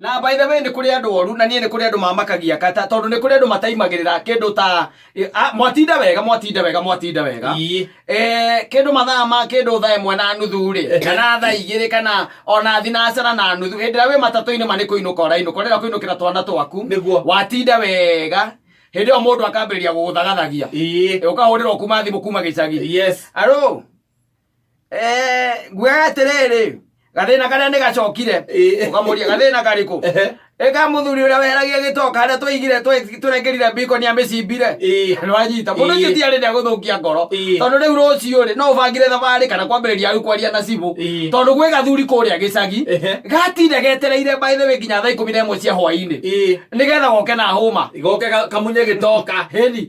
Na by the way, nĩ kũrĩ andũ oru na niĩ nĩ kũrĩ andũ mamakagia kata tondũ nĩ kũrĩ andũ mataimagĩrĩra kĩndũ ta mwatinda wega kĩndũ mathaa ma kĩndũ thaa ĩmwe na nuthu rĩ kana thaa igĩrĩ kana ona thinacara na nuthu hĩndĩ ĩrĩa wĩ matatũ-inĩ ma nĩ kũinũka ũrainũka rĩrĩa kũinũkĩra twana twaku watinda wega hĩndĩ ĩyo mũndũ akambĩrĩria gũgũthagathagia ũkahũrĩrwo kuma thimũ kuma gĩcagi alo nguoya atĩrĩrĩ gathĩna karĩa nĩ gacokire ũkamũria gathĩna karĩkũ eka mũthuri ũrĩa weheragia gĩtoka harĩa twaigire tũrengerire mbiko nĩ amĩcimbire nĩwanyita mũndũ ũcio tiarĩ nĩagũthũkia ngoro tondũ rĩu rũciũ rĩ no ũbangire thabarĩ kana kwambĩrĩria rĩu kwaria na cibũ tondũ gwĩ gathuri kũrĩa gĩcagi gatinde getereire by the way nginya thaa 11 cia hwaĩ-inĩ nĩgetha goke na hũma goke kamunye gĩtoka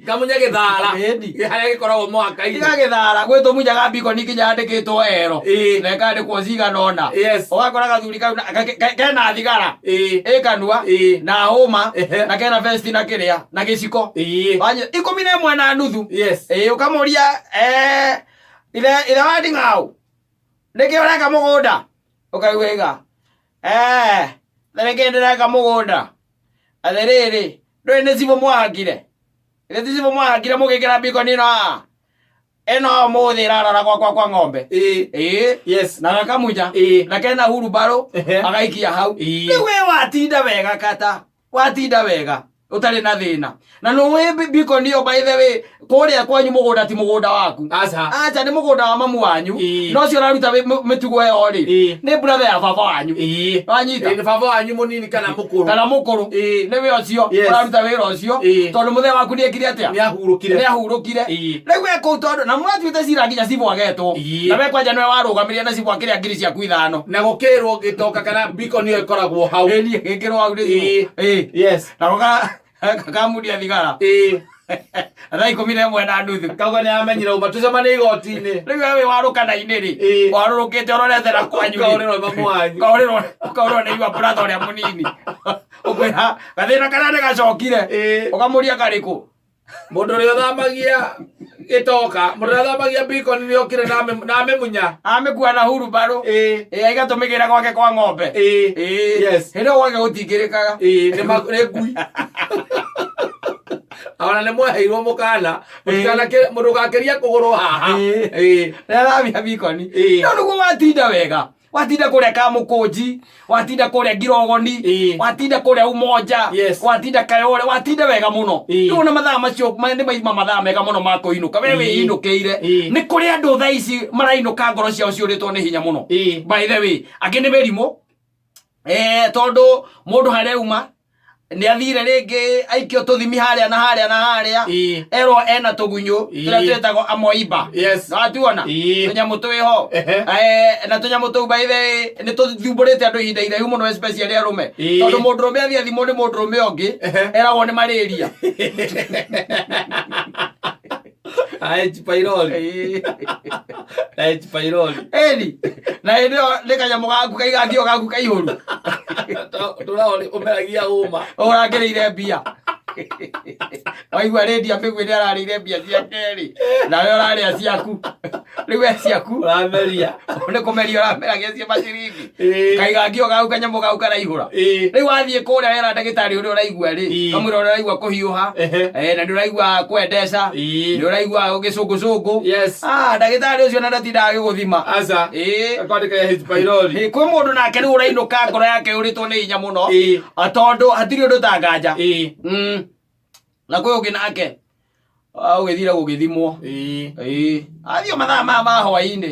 kamunye gĩthara harĩa gĩkoragwo mwaka-inĩ gĩthara gwĩ tũmunyaga mbiko nĩ nginya andĩkĩtwo ero na ĩkandĩkwo cigana ũna ũgakora gathuri kau kena thigara ĩkanua na hũma na kena vesti na kĩrĩa na gĩciko 11 na nuthu ũkamũria ithe wa nding'aũ nĩkĩ ũreka mũgũnda ũkaigwĩga nĩkĩ ndĩreka mũgũnda atĩrĩrĩ ndũĩ nĩ cibũ mwahakire ĩrĩ ti cibũ mwahakire mũgĩkĩra mbiko nĩno eno mũthĩ ĩrarora gwakwa kwa ng'ombe na gakamunya na kena hurumbarũ agaikia hau rĩu wĩ watinda wega kata watinda wega ũtarĩ na thĩna na nĩũĩ mbiko nĩyo by the way kũrĩa kwanyu mũgũnda ti mũgũnda waku aca nĩ mũgũnda wa mamu wanyu no ũcio ũraruta mĩtugo ĩyo rĩ nĩ brother ya baba wanyu wanyita baba wanyu mũnini kana mũkũrũ nĩwe ũcio ũraruta wĩra ũcio tondũ mũthee waku nĩekire atĩa nĩahurũkire rĩu kũu tondũ na mwatuĩte cira nginya cibũ agetwo na we kwanja nĩwe warũgamĩrĩra na cibũ akĩrĩa ngiri ciaku 5 na gũkĩrwo gĩtoka kana mbiko nĩyo ĩkoragwo hau gĩkĩrwo hau na gakamuria thigara thaa 11 na nuthu kauga nĩamenyire uma tũcemanie igoti-inĩ rĩu we warũkana-inĩ rĩ warũrũkĩte ũrorethera kwanyu ũkaũrĩrwo nĩ iwa brother ũrĩa mũnini ũkwĩra gathĩna karĩa nĩ gacokire ũkamũria karĩkũ mũndũ ũrĩa ũthamagia gĩtoka mũndũ ũrĩa ũthamagia mbiko nĩ okire na amĩmunya amĩkua na hurumbarũ aigatũmĩgĩra gwake kwa ng'ombe hĩndĩ ĩyo gwake gũtingĩrĩkaga nĩ ngui ona nĩ mweheirwo mũkana mũndũ gakeria kũgũrũ haha nĩathamia mbikoni no nĩguo watinda wega watinda kũrĩa Kamũkũnji watinda kũrĩa Ngirogoni watinda kũrĩa Umoja watinda Kayole watinda wega mũno rĩu na mathaa macio nĩ maima mathaa mega mũno ma kũinũka we wĩinũkĩire nĩ kũrĩ andũ thaa ici marainũka ngoro ciao ciũrĩtwo nĩ hinya mũno by the way angĩ nĩ mĩrimũ tondũ mũndũ harĩa uma nĩ athire rĩngĩ aikio tũthimi harĩa na harĩa erwo ena tũgunyũ tũrĩa twĩtagwo amoeba watuona tũnyamũ twĩho na tũnyamũ tũu by the way nĩ tũthumbũrĩte andũ ihinda iraihu mũno especially arũme tondũ mũndũrũme athiĩ athimwo nĩ mũndũrũme ũngĩ eragwo nĩ malaria H pylori na hĩndĩ ĩyo nĩ kanyamũ gaku kaigangio gaku kaihũru ũmeragia ũma ũrangĩrĩire mbia waigua rĩndia mĩgwĩ nĩ ararĩire mbia ciake nawe ũrarĩa ciaku rĩu we ciaku ũrameria nĩ kũmeria ũrameragia cia maciringi kaigangio gaku kanyamũ gaku karaihũra rĩu wathiĩ kũrĩa wera ndagĩtarĩ ũrĩa ũraigua rĩ kamwĩra ũrĩa ũraigua kũhiũha na nĩ ũraigua kwendeca nĩ ũraigua gĩcũngũcũngũ ndagĩtarĩ ũcio na ndatindaga gĩgũthima akwandĩka H pylori kwĩ mũndũ nake rĩu ũrainũka ngoro yake ũrĩtwo nĩ hinya mũno tondũ hatirĩ ũndũ ta nganja na kwĩ ũngĩ nake ũgĩthira gũgĩthimwo athiĩ mathaa ma hwaĩ-inĩ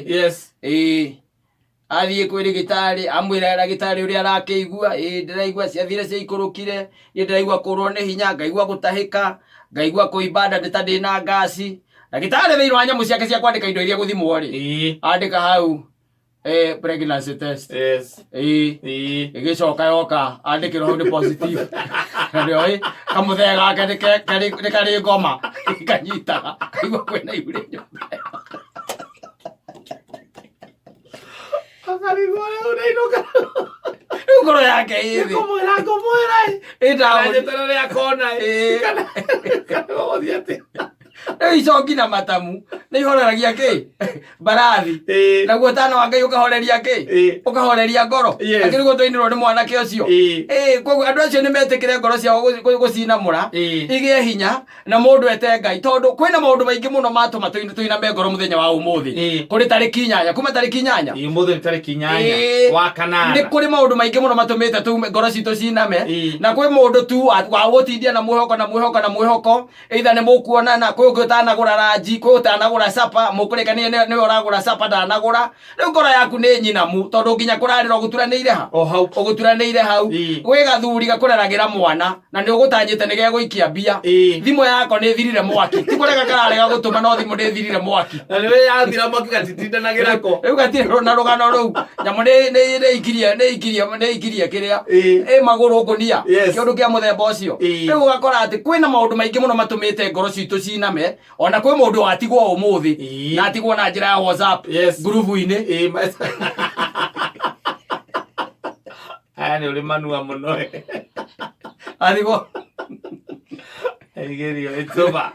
athiĩ kwĩ rĩgĩtarĩ amwĩra rĩgĩtarĩ ũrĩa arakĩigua ndĩraigua ciathire ciaikũrũkire ndĩraigua kũrwo nĩ hinya ngaigua gũtahĩka ngaigua kũimba nda ndĩna ngasi ndagĩtarĩ thĩinĩ wa nyamũ ciake cia kwandĩka indo iria gũthimwo rĩ andĩka hau pregnancy test ĩgĩcoka yoka andĩkĩrwo hau nĩ positive na nĩoĩ kamũthee gake nĩ karĩ ngoma kanyitaga kaigua kwĩna iure nyũmba rĩu ngoro yake ĩthĩ ngũmwĩra ĩndaũnjeterere akona kana gũthiĩ atĩ Rĩu icoki na matamu nĩ ihoreragia kĩ mbarathi naguo tana wa Ngai ũkahoreria kĩ ũkahoreria ngoro akĩrĩ gũtũinĩrwo nĩ mwanake ũcio koguo andũ acio nĩ metĩkĩre ngoro ciao gũcinamũra igĩe hinya na mũndũ ete Ngai tondũ kwĩna maũndũ maingĩ mũno matũma tũiname ngoro mũthenya wa ũmũthĩ kũrĩ tarĩki 8 kuma tarĩki 8 ũmũthĩ nĩ tarĩki 8 wa kanana nĩ kũrĩ maũndũ maingĩ mũno matũmĩte tume ngoro citũ ciname na kwĩ mũndũ tu wa gũtindia na mwĩhoko either nĩ mũkuonana kwĩ ũngĩ ũtanagũra ranji kwĩ ũtanagũra capa mũkũrĩkania nĩ ũragũra capa ndanagũra rĩu ngoro yaku nĩ nyinamu tondũ nginya kũrarĩra ũgũturanĩire ha ũgũturanĩire hau gwĩ gathuri gakũreragĩra mwana na nĩ ũgũtanyĩte nĩ gegũikia mbia thimũ yako nĩ thirire mwaki ti kũrega kararega gũtũma no thimũ nĩ thirire mwaki na nĩ yathira mwaki gatitindanagĩra ko rĩu gatirĩ na rũgano rũu nyamũ nĩ ikirie kĩrĩa magũrũ ngũnia kĩũndũ kĩa mũthemba ũcio rĩu ũgakora atĩ kwĩna maũndũ maingĩ mũno matũmĩte ngoro citũ ciname ona kwĩ mũndũ watigwo ũmũthĩ na atigwo na njĩra ya WhatsApp ngurubu-inĩ aya nĩ ũrĩ manua mũno atigwo Igerio etoba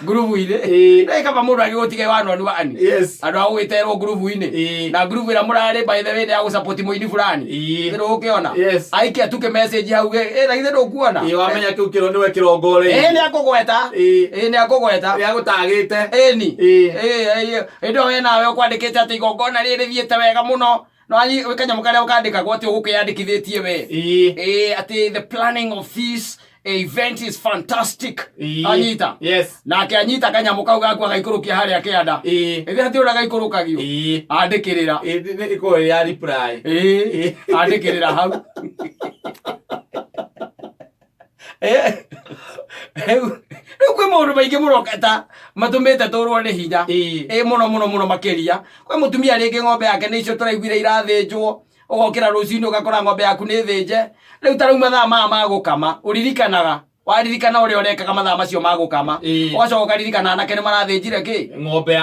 ngurubu-inĩ kaba mũndũ agĩgũtige wanoni wani andũ a gũgĩterwo ngurubu-inĩ na ngurubu ĩrĩa mũrarĩ by the way ya gũsupport mũini fulani nĩ ũkĩona aikia tuke message hau na githĩ ndũkuona wamenya kĩu kĩro nĩwe kĩrongore nĩ akũgweta nĩ akũgweta nĩ agũtagĩte ĩndo we nawe ũkwandĩkĩte atĩ igongona rĩrĩ thiĩte wega mũno no wĩ kanyamũ karĩa ũkandĩkagwo atĩ ũgũkĩyandĩkithĩtie we atĩ the planning of this event is fantastic anyita nake anyita kanyamũ kau gaku agaikũrũkia harĩa kĩanda ĩthĩ atĩ ũrĩa gaikũrũkagio andĩkĩrĩra ĩko ya reply andĩkĩrĩra hau rĩu kwĩ maũndũ maingĩ mũno ta matũmĩte tũrwo nĩ hinya mũno makĩria kwĩ mũtumia rĩngĩ ng'ombe yake nĩ icio tũraiguire irathĩnjwo ũgokĩra rũcinĩ ũgakora ng'ombe yaku nĩ thĩnje rĩu tarau mathaa maya ma gũkama ũririkanaga waririkana ũrĩa ũrekaga mathaa macio ma gũkama ũgacoka ũkaririkana anake nĩ marathĩnjire kĩ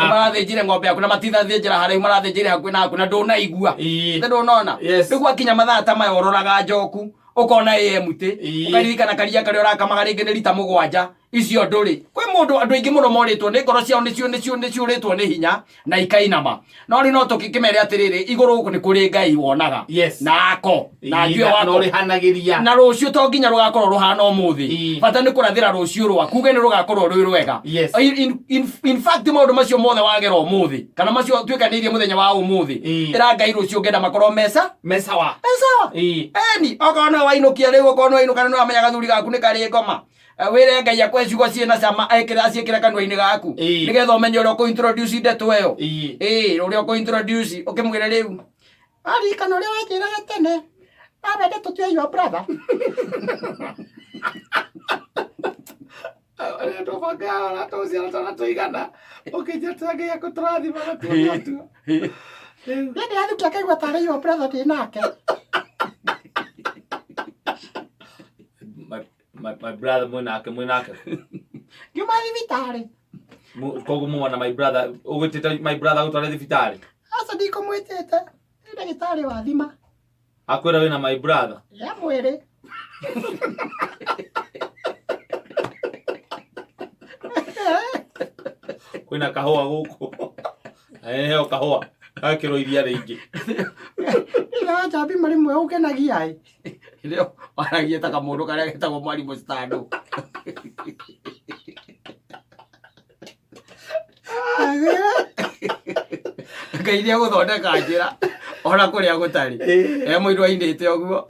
marathĩnjire ng'ombe yaku na matithathĩnjĩra haraihu marathĩnjire hakuhĩ naku na ndũnaigua ndũnona rĩu gwakinya mathaa ta maya ũroraga njoku ukona muti ukaririkana karia karĩa ũrakamaga rĩngĩ nĩ rita 7 icio ndũrĩ kwĩ mũndũ andũ aingĩ mũno morĩtwo nĩ ngoro ciao nĩciũrĩtwo nĩ hinya na ikainama no rĩ no tũkĩmere atĩrĩrĩ igũrũ gũkũ nĩ kũrĩ Ngai wonaga nako na njue wako rĩhanagĩria na rũciũ to nginya rũgakorwo rũhana ũmũthĩ bata nĩ kũrathĩra rũciũ rwa kuge nĩ rũgakorwo rwĩ rwega in fact maũndũ macio mothe wagera ũmũthĩ kana macio tuĩkanĩirie mũthenya wa ũmũthĩ ĩra Ngai rũciũ ngenda makorwo mesawa eni okorwo wainũkia rĩu okorwo nĩ wainũka nĩ wamenya gathuri gaku nĩ karĩ ngoma wĩre Ngai akwe ciugo ciĩna cama aciĩkĩra kanua-inĩ gaku nĩgetha ũmenye ũrĩa ũkũ-introduce ndeto ĩyo ũrĩa ũkũ-introduce ũkĩmwĩre rĩu arikana ũrĩa wanjĩraga tene wenda tũtue your brother tũbangana tũciara twana tũigana ũkĩnjata Ngai akũtũrathimaga tuonatua nĩ athukia akaigua tarĩ your brother ndĩ nake my brother mwenake Juma thibitari koguo mwana my brother ugutite my brother gutwara thibitari asa ndiko mwetete ndagĩtarĩ wa thima akwĩra wĩna my brother ya mwĩrĩ kwĩna kahũa gũkũ heo kahũa akĩrwo iria rĩingĩ ila jambi mari mwe ũkenagia ĩ leo waragia taka mũndũ karĩa getagwo Mwarimũ Stando Ngai gũthondeka njĩra ona kũrĩa gũtarĩ mũirũ ainĩte ũguo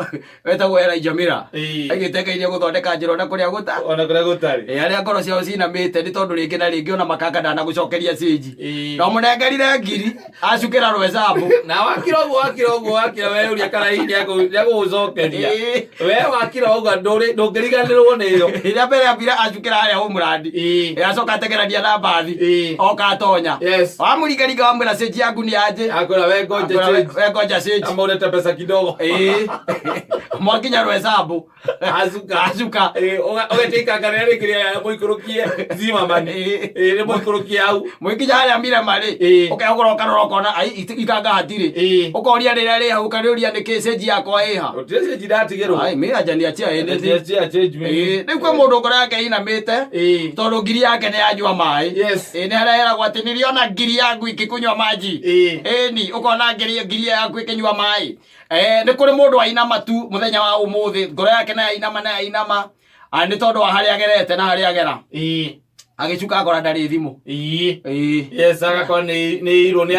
wetagwo Elijah Mira aigĩte Ngai gũthondeka njĩra ona kũrĩa gũtarĩ arĩa ngoro ciao cinamĩte nĩ tondũ rĩngĩ na rĩngĩ ona makaka ndanagũcokeria cĩnji no mũnengerire ngiri acukĩra rwecambu na wakira ũguo we ũria kana hihi nĩagũgũcokeria we wakira ũguo ndũngĩriganĩrwo nĩyo rĩrĩa mbere ambire acukĩra harĩa ũmũrandi acoka ategerania na mbathi oka atonya wamũringaringa wamwĩra cĩnji yaku nĩ yanjĩ akwĩra we we ngoja change kama uleta pesa kidogo mwakinya rwesabu azuka ugetika kanere kiria muikurukie zima mani ni muikurukie au mwikinya haria mira mari ukagura karorokona ai ikanga hatiri ukoria rira ri hau kariuria ni change yakwa iha change ndatigirwo ai mira jani achia ende change me ni kwa mundu ngora yake inamite tondu ngiri yake ni anyua mai ni harera gwatinirio na ngiri yangu ikikunywa maji ni ukona ngiri yaku ikinywa mai ni kuri mundu ainama tu muthenya wa umuthi ngoro yake na inama ni tondu wa haria agerete na haria agera agicuka agora ndari thimu yes agakora ni iro ni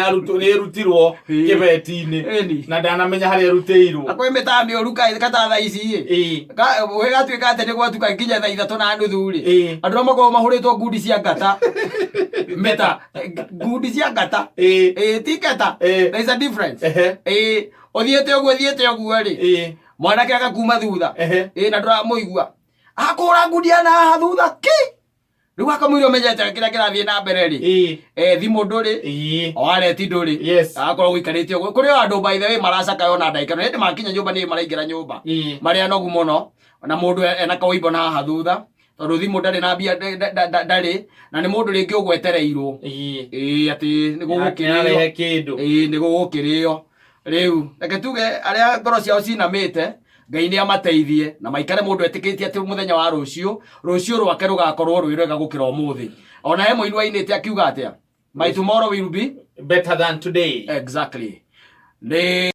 erutirwo kibeti-ini na ndanamenya haria erutiirwo akwe mitambi oruka kata tha ici we gatwika ate ni gwatuka nginya tha 3 na nuthu ri andu amako mahuritwo ngundi cia ngata meta ngundi cia ngata tiketa there is a difference othiete oguo ri mwanake agakuma thutha na nduramuigua akura ngundi ana ha thutha riu akamwira menyete kira kirathie na mbere ri thimu nduri wareti nduri akorwo gwikaritie kuri andu by the way maracaka yona ndaikano hindi makinya nyumba ni maraingira nyumba maria nogu muno na mundu ena kawibo na ha thutha tondu thimu ndari na mbia ndari na ni mundu ringi ugwetereirwo ati ni gugukirehe kindu ni gugukirio riu reke tuge aria ngoro ciao cinamite Ngai ni amateithie na maikare mundu etikitie ati muthenya wa rucio rwake rugakorwo rwi rwega gukira umuthi ona he muini wainite akiuga atia my tomorrow will be better than today exactly